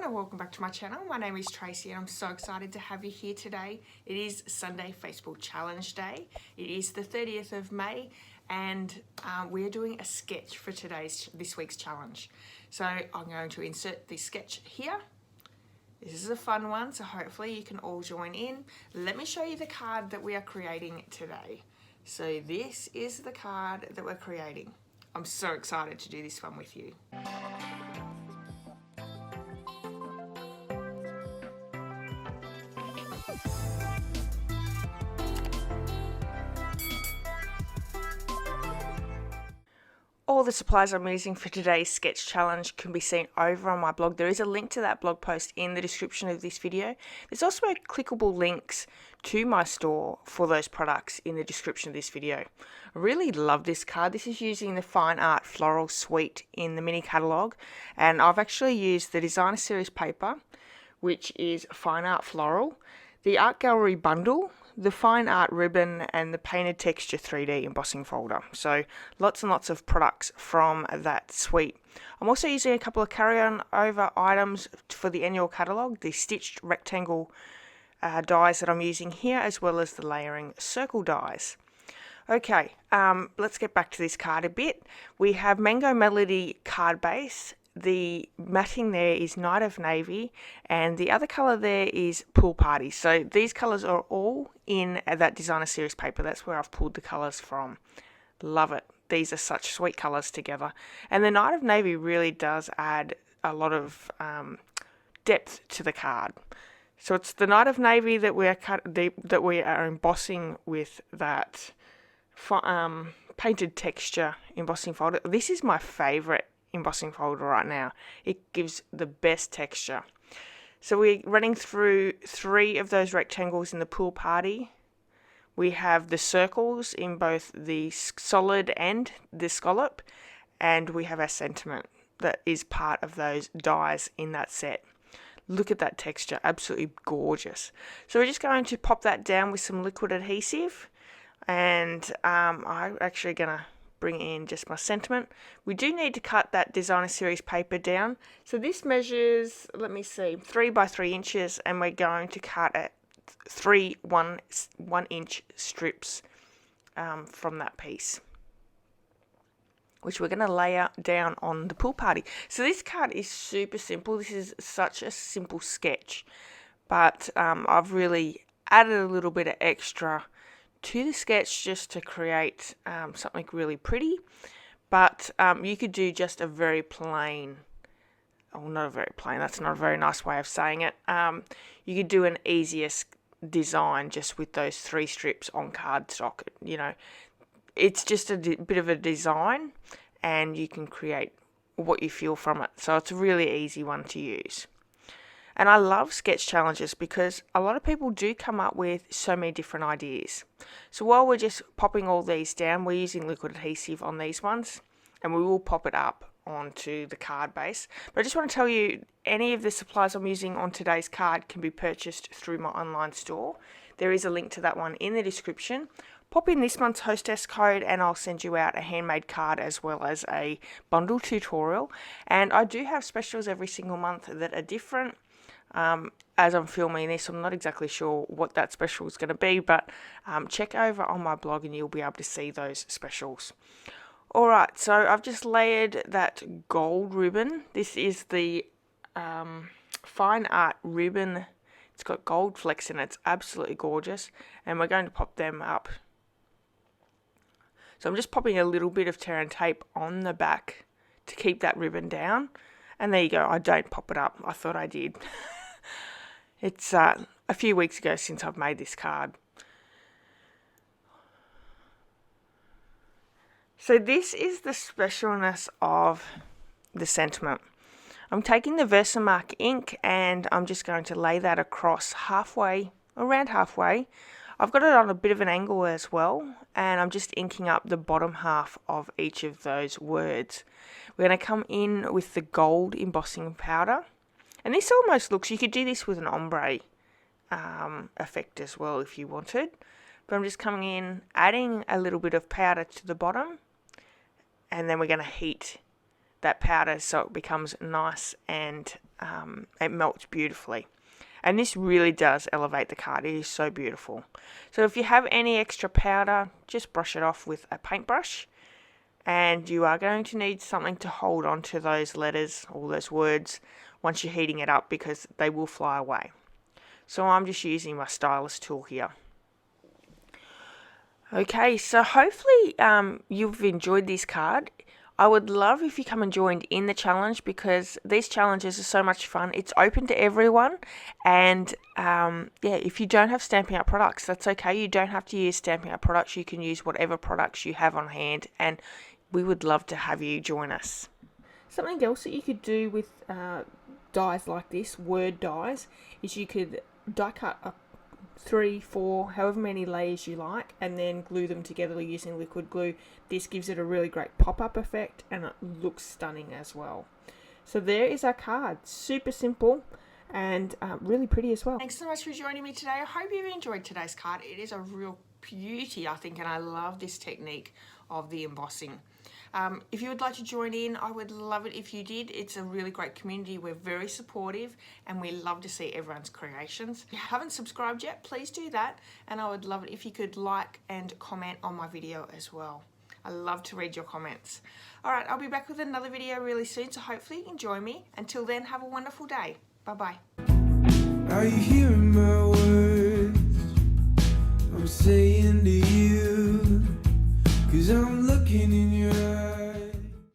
and welcome back to my channel. My name is Tracy and I'm so excited to have you here today. It is Sunday Facebook Challenge Day. It is the 30th of May and we're doing a sketch for this week's challenge. So I'm going to insert the sketch here. This is a fun one, so hopefully you can all join in. Let me show you the card that we are creating today. So this is the card that we're creating. I'm so excited to do this one with you. All the supplies I'm using for today's sketch challenge can be seen over on my blog. There is a link to that blog post in the description of this video. There's also clickable links to my store for those products in the description of this video. I really love this card. This is using the Fine Art Floral Suite in the mini catalogue, and I've actually used the Designer Series paper, which is Fine Art Floral, the Art Gallery bundle, the Fine Art ribbon, and the Painted Texture 3D embossing folder. So lots and lots of products from that suite. I'm also using a couple of carry-on over items for the annual catalogue, the stitched rectangle dies that I'm using here, as well as the layering circle dies. Okay, let's get back to this card a bit. We have Mango Melody card base. The matting there is Night of Navy, and the other colour there is Pool Party. So these colours are all in that Designer Series paper. That's where I've pulled the colours from. Love it. These are such sweet colours together. And the Night of Navy really does add a lot of depth to the card. So it's the Night of Navy that we are embossing with that painted texture embossing folder. This is my favourite embossing folder right now. It gives the best texture. So we're running through 3 of those rectangles in the Pool Party. We have the circles in both the solid and the scallop, and we have our sentiment that is part of those dies in that set. Look at that texture, absolutely gorgeous. So we're just going to pop that down with some liquid adhesive, and I'm actually going to bring in just my sentiment. We do need to cut that Designer Series paper down. So this measures, let me see, 3 by 3 inches, and we're going to cut at 3 1-inch strips from that piece, which we're going to layer down on the Pool Party. So this card is super simple. This is such a simple sketch, but I've really added a little bit of extra to the sketch just to create something really pretty. But you could do just a very plain, oh, not a very plain, that's not a very nice way of saying it. You could do an easiest design just with those 3 strips on cardstock. You know, it's just a bit of a design, and you can create what you feel from it. So it's a really easy one to use. And I love sketch challenges because a lot of people do come up with so many different ideas. So while we're just popping all these down, we're using liquid adhesive on these ones, and we will pop it up onto the card base. But I just want to tell you, any of the supplies I'm using on today's card can be purchased through my online store. There is a link to that one in the description. Pop in this month's hostess code and I'll send you out a handmade card as well as a bundle tutorial. And I do have specials every single month that are different. As I'm filming this, I'm not exactly sure what that special is going to be, but check over on my blog and you'll be able to see those specials. Alright, so I've just layered that gold ribbon. This is the Fine Art ribbon. It's got gold flecks in it. It's absolutely gorgeous, and we're going to pop them up. So I'm just popping a little bit of tear and tape on the back to keep that ribbon down, and there you go. I don't pop it up. I thought I did. It's a few weeks ago since I've made this card. So this is the specialness of the sentiment. I'm taking the Versamark ink and I'm just going to lay that across halfway, around halfway. I've got it on a bit of an angle as well, and I'm just inking up the bottom half of each of those words. We're going to come in with the gold embossing powder. And this almost looks, you could do this with an ombre effect as well if you wanted. But I'm just coming in, adding a little bit of powder to the bottom, and then we're going to heat that powder so it becomes nice and it melts beautifully. And this really does elevate the card. It is so beautiful. So if you have any extra powder, just brush it off with a paintbrush. And you are going to need something to hold on to those letters or those words once you're heating it up, because they will fly away. So I'm just using my stylus tool here. Okay, so hopefully you've enjoyed this card. I would love if you come and joined in the challenge, because these challenges are so much fun. It's open to everyone, and yeah, if you don't have Stampin' Up products, that's okay. You don't have to use Stampin' Up products. You can use whatever products you have on hand, and we would love to have you join us. Something else that you could do with dies like this, word dies, is you could die cut 3, 4, however many layers you like, and then glue them together using liquid glue. This gives it a really great pop-up effect, and it looks stunning as well. So there is our card. Super simple and really pretty as well. Thanks so much for joining me today. I hope you've enjoyed today's card. It is a real beauty, I think, and I love this technique of the embossing. If you would like to join in, I would love it if you did. It's a really great community. We're very supportive and we love to see everyone's creations. If you haven't subscribed yet, please do that. And I would love it if you could like and comment on my video as well. I love to read your comments. Alright, I'll be back with another video really soon, so hopefully enjoy me. Until then, have a wonderful day. Bye-bye. Are you hearing my words I'm saying to you? 'Cause I'm looking in your eyes.